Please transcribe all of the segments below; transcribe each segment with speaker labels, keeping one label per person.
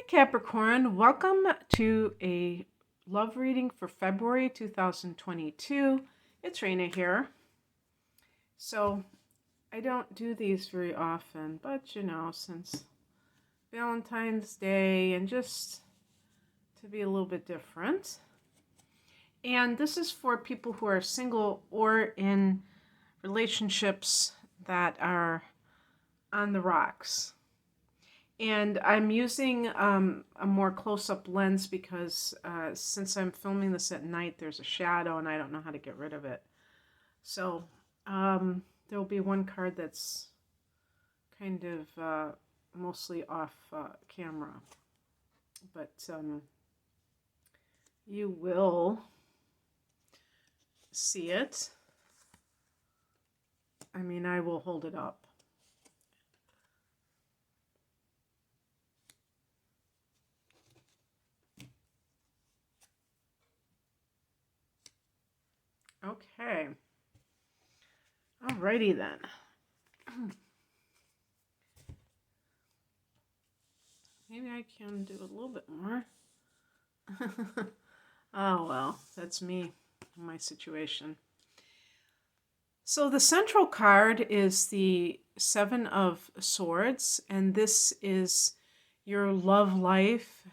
Speaker 1: Hi, Capricorn. Welcome to a love reading for February 2022. It's Raina here. So, I don't do these very often, but since Valentine's Day and just to be a little bit different. And this is for people who are single or in relationships that are on the rocks. And I'm using a more close-up lens because since I'm filming this at night, there's a shadow and I don't know how to get rid of it. So there will be one card that's kind of mostly off camera. But you will see it. I mean, I will hold it up. Okay. Alrighty then. Maybe I can do a little bit more. Oh well, that's me, my situation. So the central card is the Seven of Swords, and this is your love life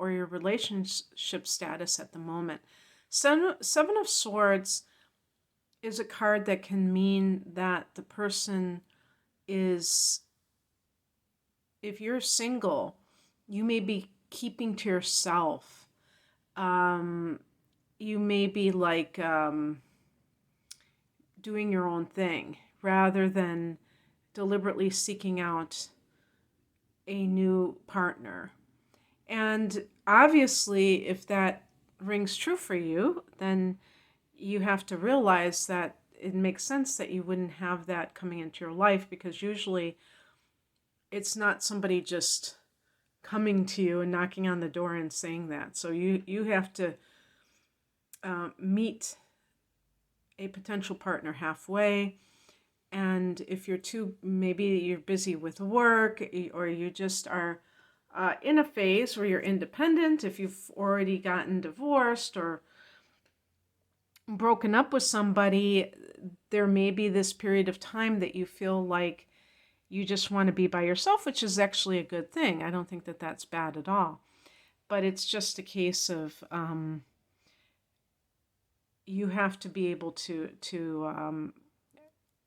Speaker 1: or your relationship status at the moment. Seven of Swords is a card that can mean that the person is, if you're single, you may be keeping to yourself. You may be like doing your own thing rather than deliberately seeking out a new partner. And obviously, if that rings true for you, then you have to realize that it makes sense that you wouldn't have that coming into your life, because usually it's not somebody just coming to you and knocking on the door and saying that. So you have to meet a potential partner halfway. And if maybe you're busy with work, or you just are in a phase where you're independent, if you've already gotten divorced or broken up with somebody, there may be this period of time that you feel like you just want to be by yourself, which is actually a good thing. I don't think that that's bad at all. But it's just a case of you have to be able to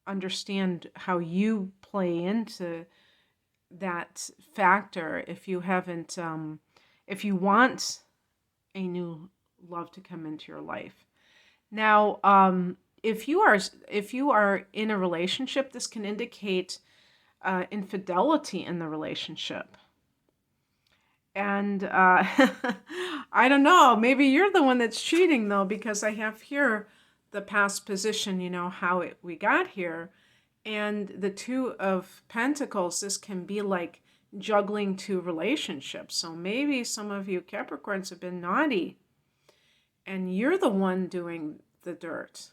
Speaker 1: understand how you play into that factor if you haven't, if you want a new love to come into your life. Now, if you are in a relationship, this can indicate infidelity in the relationship. And I don't know, maybe you're the one that's cheating though, because I have here the past position, how we got here. And the Two of Pentacles, this can be like juggling two relationships. So maybe some of you Capricorns have been naughty and you're the one doing the dirt.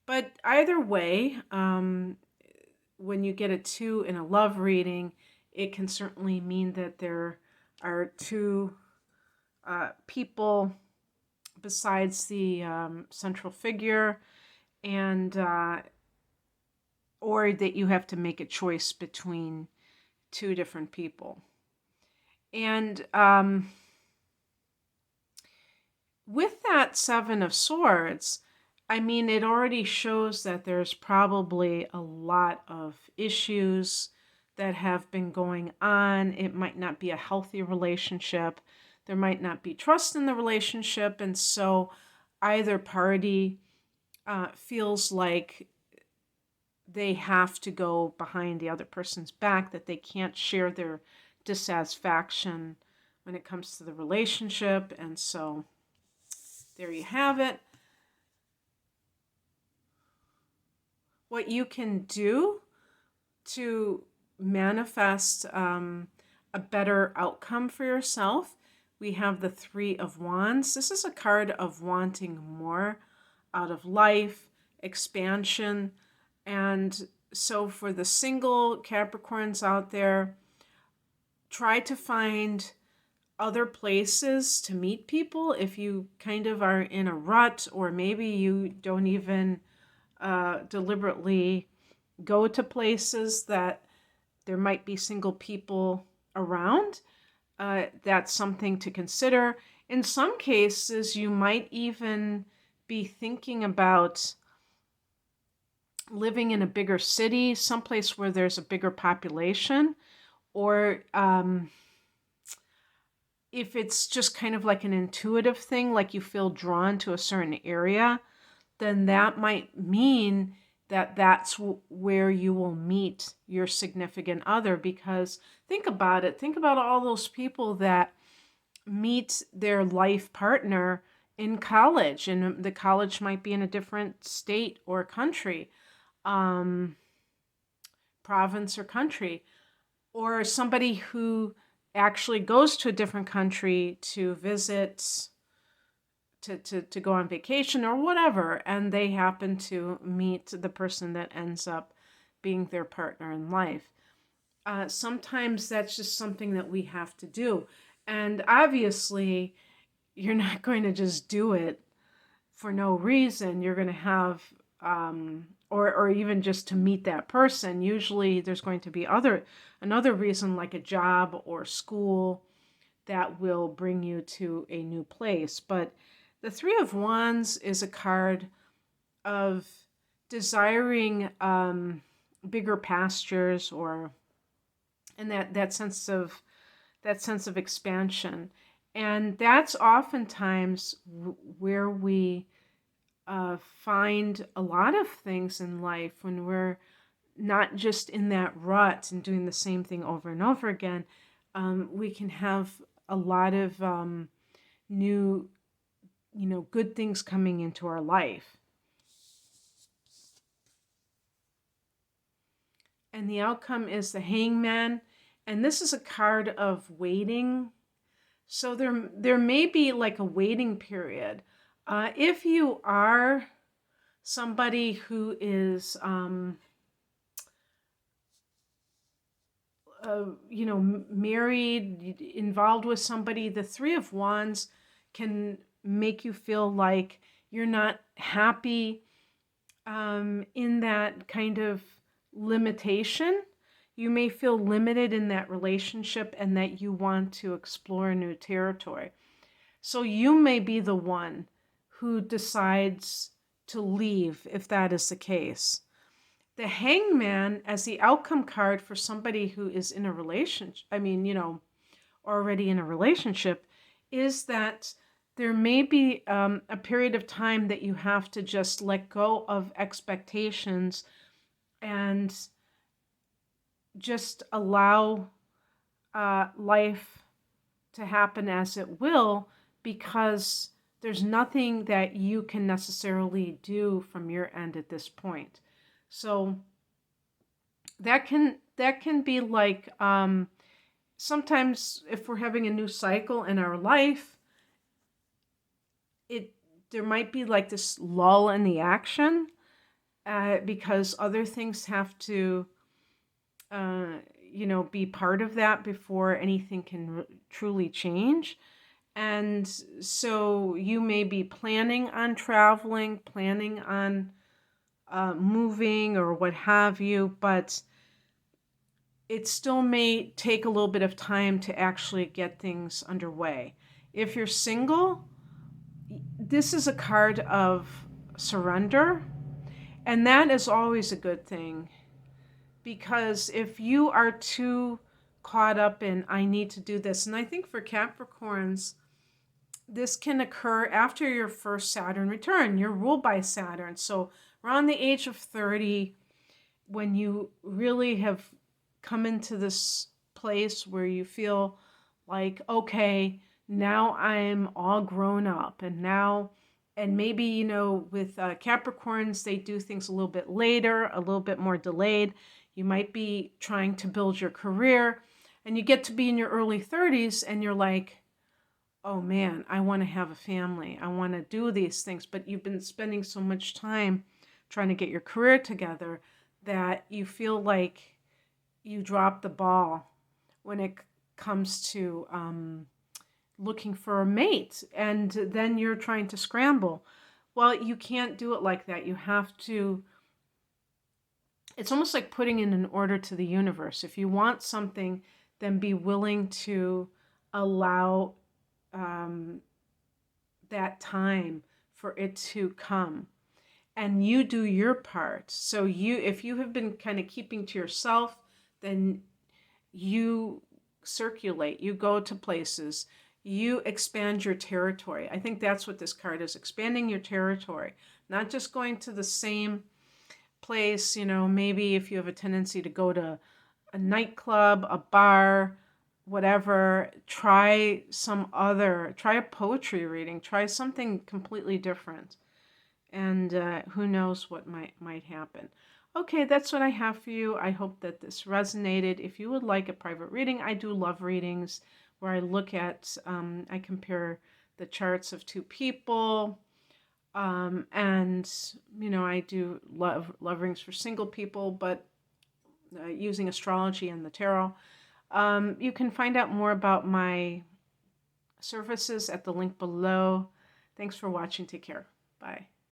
Speaker 1: But either way, when you get a 2 in a love reading, it can certainly mean that there are two people besides the central figure, and or that you have to make a choice between two different people. And with that Seven of Swords, I mean, it already shows that there's probably a lot of issues that have been going on. It might not be a healthy relationship. There might not be trust in the relationship. And so either party feels like they have to go behind the other person's back, that they can't share their dissatisfaction when it comes to the relationship. And so there you have it. What you can do to manifest a better outcome for yourself, we have the Three of Wands. This is a card of wanting more out of life, expansion. And so for the single Capricorns out there, try to find other places to meet people if you kind of are in a rut, or maybe you don't even deliberately go to places that there might be single people around. That's something to consider. In some cases, you might even be thinking about living in a bigger city, someplace where there's a bigger population, or if it's just kind of like an intuitive thing, like you feel drawn to a certain area, then that might mean that that's where you will meet your significant other. Because think about it. Think about all those people that meet their life partner in college, and the college might be in a different state or country, province or country, or somebody who actually goes to a different country to visit, to go on vacation or whatever, and they happen to meet the person that ends up being their partner in life. Sometimes that's just something that we have to do. And obviously, you're not going to just do it for no reason. You're going to have, or even just to meet that person. Usually there's going to be another reason, like a job or school, that will bring you to a new place. But the Three of Wands is a card of desiring bigger pastures, or and that sense of expansion. And that's oftentimes where we find a lot of things in life, when we're not just in that rut and doing the same thing over and over again. We can have a lot of new, good things coming into our life. And the outcome is the Hangman. And this is a card of waiting. So there may be like a waiting period. If you are somebody who is, married, involved with somebody, the Three of Wands can make you feel like you're not happy in that kind of limitation. You may feel limited in that relationship and that you want to explore new territory. So you may be the one who decides to leave if that is the case. The Hangman, as the outcome card for somebody who is in a relationship, already in a relationship, is that there may be a period of time that you have to just let go of expectations and just allow life to happen as it will, because there's nothing that you can necessarily do from your end at this point. So that can be like, sometimes if we're having a new cycle in our life, there might be like this lull in the action, because other things have to be part of that before anything can truly change. And so you may be planning on traveling, planning on moving or what have you, but it still may take a little bit of time to actually get things underway. If you're single, this is a card of surrender, and that is always a good thing, because if you are too caught up in, I need to do this, and I think for Capricorns, this can occur after your first Saturn return. You're ruled by Saturn. So around the age of 30, when you really have come into this place where you feel like, okay, now I'm all grown up, and maybe, with Capricorns, they do things a little bit later, a little bit more delayed. You might be trying to build your career, and you get to be in your early 30s, and you're like, oh man, I want to have a family. I want to do these things. But you've been spending so much time trying to get your career together that you feel like you dropped the ball when it comes to looking for a mate, and then you're trying to scramble. Well, you can't do it like that. You have to, it's almost like putting in an order to the universe. If you want something, then be willing to allow that time for it to come. And you do your part. So if you have been kind of keeping to yourself, then you circulate, you go to places, you expand your territory. I think that's what this card is, expanding your territory, not just going to the same place. Maybe if you have a tendency to go to a nightclub, a bar, whatever, try a poetry reading, try something completely different. And who knows what might happen. Okay, that's what I have for you. I hope that this resonated. If you would like a private reading, I do love readings where I look at, I compare the charts of two people. And, I do love rings for single people, but using astrology and the tarot. You can find out more about my services at the link below. Thanks for watching. Take care. Bye.